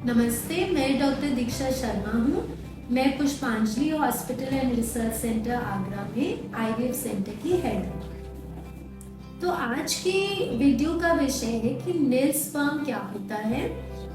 नमस्ते, मैं डॉक्टर दीक्षा शर्मा हूँ। मैं पुष्पांजलि hospital and research centre Agra में आईवीएफ सेंटर की हेड हूँ। तो आज की वीडियो का विषय है कि नील स्पर्म क्या होता है।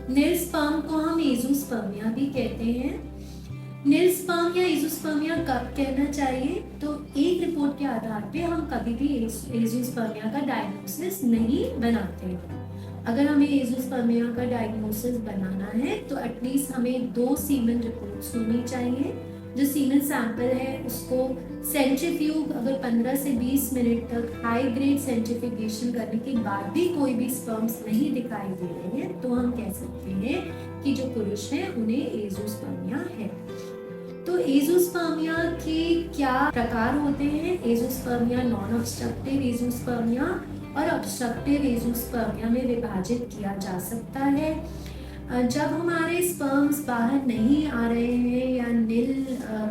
नील स्पर्म को हम एजोस्पर्मिया भी कहते हैं। नील स्पर्म या एजोस्पर्मिया कब कहना चाहिए? तो एक रिपोर्ट के आधार पे हम कभी भी एजोस्पर्मिया का डायग्नोसिस नहीं बनाते हैं। अगर हमें एजोस्पर्मिया का डायग्नोसिस बनाना है तो एटलीस्ट हमें 2 सीमेन रिपोर्ट्स होनी चाहिए। जो सीमेन सैंपल है उसको सेंट्रीफ्यूग अगर 15 से 20 मिनट तक हाई ग्रेड सेंट्रीफ्यूगेशन करने के बाद भी कोई भी स्पर्म्स नहीं दिखाई दे रहे हैं तो हम कह सकते हैं कि जो पुरुष है उन्हें एजोस्पर्मिया है। तो एजोस्पर्मिया के क्या प्रकार होते हैं? एजोस्पर्मिया नॉन ऑब्स्ट्रक्टिव एजोस्पर्मिया और ऑब्स्ट्रक्टिव एजोस्पर्मिया में विभाजित किया जा सकता है। जब हमारे स्पर्म्स बाहर नहीं आ रहे हैं या नील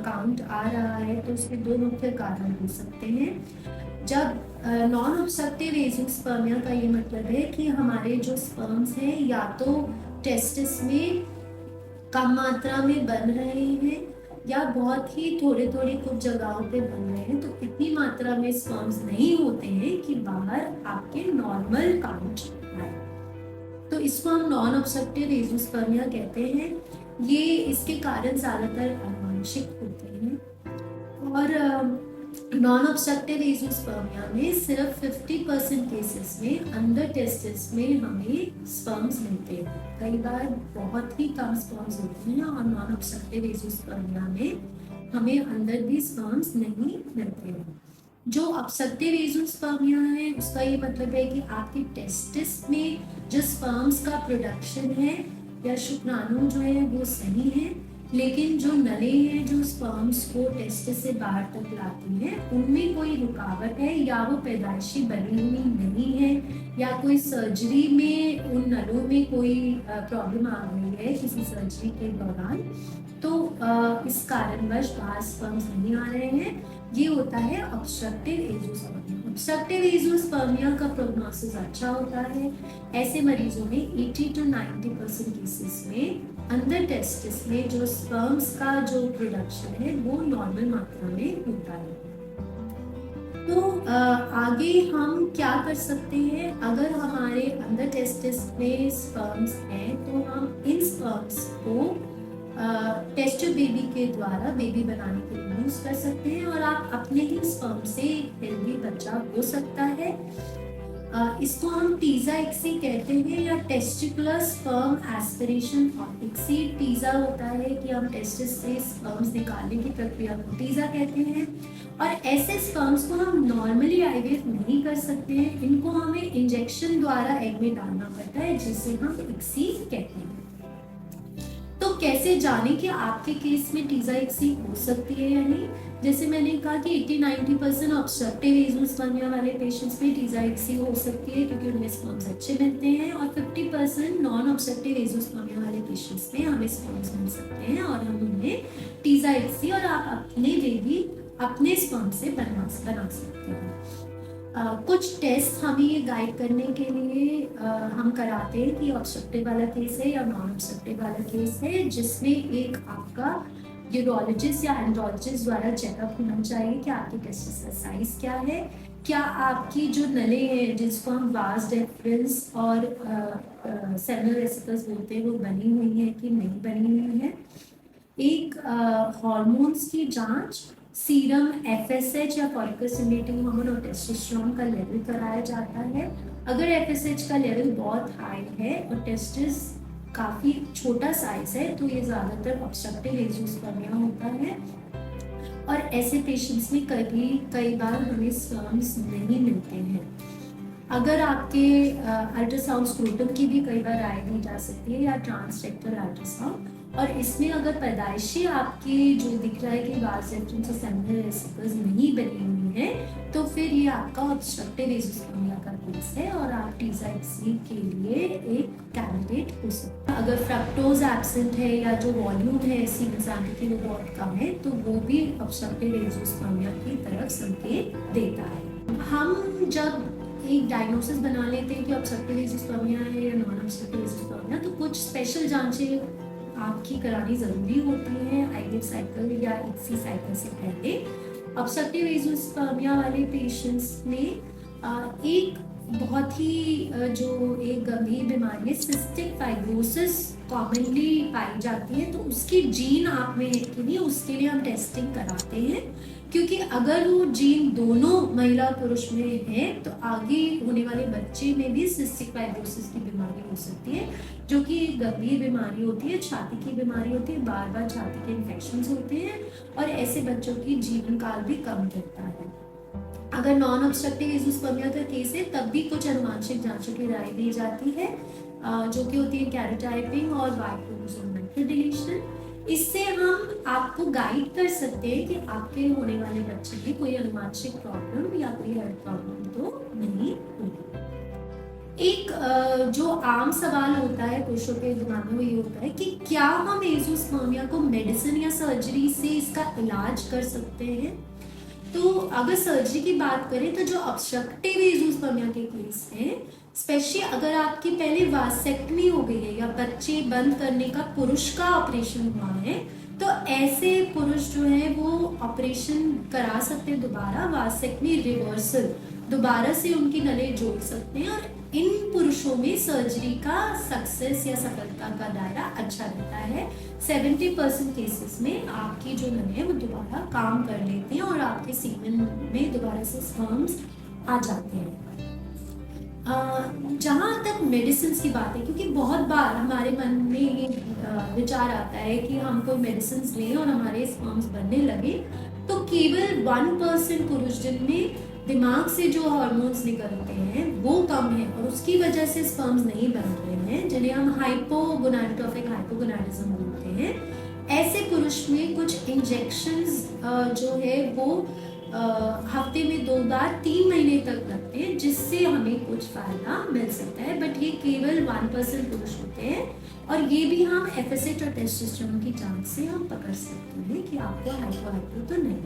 काउंट आ रहा है तो उसके 2 मुख्य कारण हो सकते हैं। जब नॉन ऑब्स्ट्रक्टिव एजोस्पर्मिया का ये मतलब है कि हमारे जो स्पर्म्स हैं या तो टेस्टिस में कम मात्रा में बन रहे हैं या बहुत ही थोड़े थोड़े कुछ जगहों पे बन रहे हैं, तो इतनी मात्रा में स्पर्म्स नहीं होते हैं कि बाहर आपके नॉर्मल काउंट आए, तो इसको हम नॉन ऑब्स्ट्रक्टिव एजोस्पर्मिया कहते हैं। ये इसके कारण ज्यादातर आनुवंशिक होते हैं और नॉन ऑब्स्ट्रक्टिव एजोस्पर्मिया में सिर्फ 50% केसेस में अंडर टेस्टिस में हमें स्पर्म्स मिलते हैं। कई बार बहुत ही कम स्पर्म्स होते हैं और नॉन ऑब्स्ट्रक्टिव एजोस्पर्मिया में हमें अंदर भी स्पर्म्स नहीं मिलते हैं। जो ऑब्स्ट्रक्टिव एजोस्पर्मिया है उसका ये मतलब है कि आपके टेस्टिस में जो स्पर्म्स का प्रोडक्शन है या शुक्राणु जो है वो सही है, लेकिन जो नली हैं जो स्पर्म्स को टेस्टिस से बाहर तक लाती हैं उनमें कोई रुकावट है या वो पैदाइशी बनी हुई नहीं है या कोई सर्जरी में उन नलों में कोई प्रॉब्लम आ गई है किसी सर्जरी के दौरान, तो इस कारणवश बाहर स्पर्म्स नहीं आ रहे हैं। ये होता है ऑब्स्ट्रक्टिव एजोस्पर्मिया। ऑब्स्ट्रक्टिव एजोस्पर्मिया का प्रोग्नोसिस अच्छा होता है। ऐसे मरीजों में 80 to 90% केसेस में अंदर टेस्टिस में जो स्पर्म्स का जो प्रोडक्शन है वो नॉर्मल मात्रा में होता है। तो आगे हम क्या कर सकते हैं? अगर हमारे अंदर टेस्टिस में स्पर्म्स हैं तो हम इन स्पर्म्स को टेस्ट ट्यूब बेबी के द्वारा बेबी बनाने के लिए यूज कर सकते हैं और आप अपने ही स्पर्म से हेल्दी बच्चा हो सकता है। इसको हम टीजा इक्सी कहते हैं या टेस्टिकुलर स्पर्म एस्पिरेशन इक्सी। टीजा होता है कि हम टेस्टिस से स्पर्म्स निकालने की प्रक्रिया को टीजा कहते हैं और ऐसे स्पर्म्स को हम नॉर्मली आईवीएफ नहीं कर सकते हैं। इनको हमें इंजेक्शन द्वारा एग में डालना पड़ता है जिसे हम इक्सी कहते हैं। तो कैसे जाने कि आपके केस में टीजा इक्सी हो सकती है या नहीं? जैसे मैंने कहा कि 80-90% ऑब्स्ट्रक्टिव एजोस्पर्मिया वाले पेशेंट्स में टीजा इक्सी हो सकती है क्योंकि उनमें स्पर्म्स अच्छे मिलते हैं और 50% नॉन ऑब्स्ट्रक्टिव एजोस्पर्मिया वाले पेशेंट्स में हमें स्पर्म्स मिल सकते हैं और हम उन्हें टीजा इक्सी और आप अपने बेबी अपने स्पर्म से बना सकते हैं। कुछ टेस्ट हमें ये गाइड करने के लिए हम कराते हैं कि ऑब्स्ट्रक्टिव वाला केस है या नॉन ऑब्स्ट्रक्टिव वाला केस है, जिसमें एक आपका यूरोलॉजिस्ट या एंड्रोलॉजिस्ट द्वारा चेकअप होना चाहिए कि आपके टेस्टिस का साइज क्या है, क्या आपकी जो नले हैं जिसको हम वास डेफरेंस और सेमिनल वेसिकल्स बोलते हैं वो बनी हुई है कि नहीं बनी हुई है। एक हार्मोन्स की जांच, सीरम एफएसएच या फॉलिकल स्टिमुलेटिंग हार्मोन और टेस्टोस्टेरोन का लेवल कराया जाता है। अगर एफएसएच का लेवल बहुत हाई है और टेस्टिस काफ़ी छोटा साइज है तो ये ज़्यादातर ऑब्स्ट्रक्टिव एजोस्पर्मिया होता है और ऐसे पेशेंट्स में कई बार हमें स्पर्म्स नहीं मिलते हैं। अगर आपके अल्ट्रासाउंड स्क्रोटम की भी कई बार राय दी जा सकती है या ट्रांसरेक्टल अल्ट्रासाउंड, और इसमें अगर पैदाइशी आपकी जो दिख रहा है कि वास डेफरेंस और सेमिनल वेसिकल्स नहीं बनी हुई है तो फिर ये आपका ऑब्स्ट्रक्टिव एजोस्पर्मिया का केस है और आप टीजा इक्सी के लिए एक कैंडिडेट हो सकते हैं। अगर फ्रक्टोज एब्सेंट है या जो वॉल्यूम है सीमेन सैंपल की वो बहुत कम है तो वो भी ऑब्स्ट्रक्टिव एजोस्पर्मिया की तरफ संकेत देता है। हम जब एक डायग्नोसिस बना लेते हैं कि ऑब्स्ट्रक्टिव एज़ोस्पर्मिया है या नॉन ऑब्स्ट्रक्टिव एज़ोस्पर्मिया, तो कुछ स्पेशल जांचें आपकी करानी ज़रूरी होती हैं आईवीएफ साइकिल या ICSI साइकिल से पहले। ऑब्स्ट्रक्टिव एज़ोस्पर्मिया वाले पेशेंट्स में एक बहुत ही जो एक गंभीर बीमारी है सिस्टिक फाइब्रोसिस कॉमनली पाई जाती है, तो उसकी जीन आप में है कि नहीं उसके लिए हम टेस्टिंग कराते हैं, क्योंकि अगर वो जीन दोनों महिला पुरुष में है तो आगे होने वाले बच्चे में भी सिस्टिक फाइब्रोसिस की बीमारी हो सकती है, जो कि एक गंभीर बीमारी होती है, छाती की बीमारी होती है, बार बार छाती के इन्फेक्शंस होते हैं और ऐसे बच्चों की जीवन काल भी कम रहता है। अगर नॉन ऑब्स्ट्रक्टिव एज़ोस्पर्मिया का केस है तब भी कुछ अनुवांशिक जांचों की राय दी जाती है, जो कि होती है कैरोटाइपिंग और वाई क्रोमोसोम माइक्रोडिलीशन। इससे हम आपको गाइड कर सकते हैं कि आपके होने वाले बच्चे में कोई अनुवांशिक प्रॉब्लम या कोई हेल्थ प्रॉब्लम तो नहीं होगी। एक जो आम सवाल होता है पुरुषों के दिमाग में वो ये होता है कि क्या हम एज़ोस्पर्मिया को मेडिसिन या सर्जरी से इसका इलाज कर सकते हैं। तो अगर सर्जरी की बात करें तो जो ऑब्स्ट्रक्टिव एज़ोस्पर्मिया के केस हैं, स्पेशली अगर आपकी पहले वासेक्टमी हो गई है या बच्चे बंद करने का पुरुष का ऑपरेशन हुआ है, तो ऐसे पुरुष जो है वो ऑपरेशन करा सकते हैं दोबारा, वासेक्टमी रिवर्सल दोबारा से उनके गले जोड़ सकते हैं, और इन पुरुषों में सर्जरी का सक्सेस या सफलता का दायरा अच्छा रहता है। 70% केसेस में आपकी जो नली है वो दोबारा काम कर लेते हैं और आपके सीमेन में दोबारा से स्पर्म्स आ जाते हैं। जहाँ तक मेडिसिन की बात है, क्योंकि बहुत बार हमारे मन में ये विचार आता है कि हम कोई मेडिसिन लें और हमारे स्पर्म्स बनने लगे, तो केवल 1% पुरुष जिनमें दिमाग से जो हार्मोन्स निकलते हैं वो कम है और उसकी वजह से स्पर्म्स नहीं बन रहे हैं, जिन्हें हम हाइपोगोनाडोट्रोपिक हाइपोगोनाडिज्म बोलते हैं। ऐसे पुरुष में कुछ इंजेक्शंस जो है वो हफ्ते में 2 बार 3 महीने तक लगते हैं, जिससे हमें कुछ फायदा मिल सकता है, बट ये केवल 1% पुरुष होते हैं और ये भी हम एफएसएच और टेस्टोस्टेरोन की जांच से हम पकड़ सकते हैं कि आपको हाइपो तो नहीं।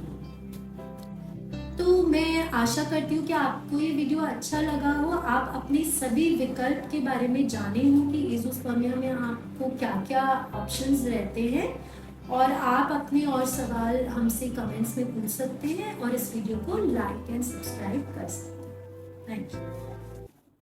तो मैं आशा करती हूँ कि आपको ये वीडियो अच्छा लगा हो, आप अपने सभी विकल्प के बारे में जाने हो कि एज़ोस्पर्मिया में आपको क्या क्या ऑप्शंस रहते हैं, और आप अपने और सवाल हमसे कमेंट्स में पूछ सकते हैं और इस वीडियो को लाइक एंड सब्सक्राइब कर सकते हैं। Thank you.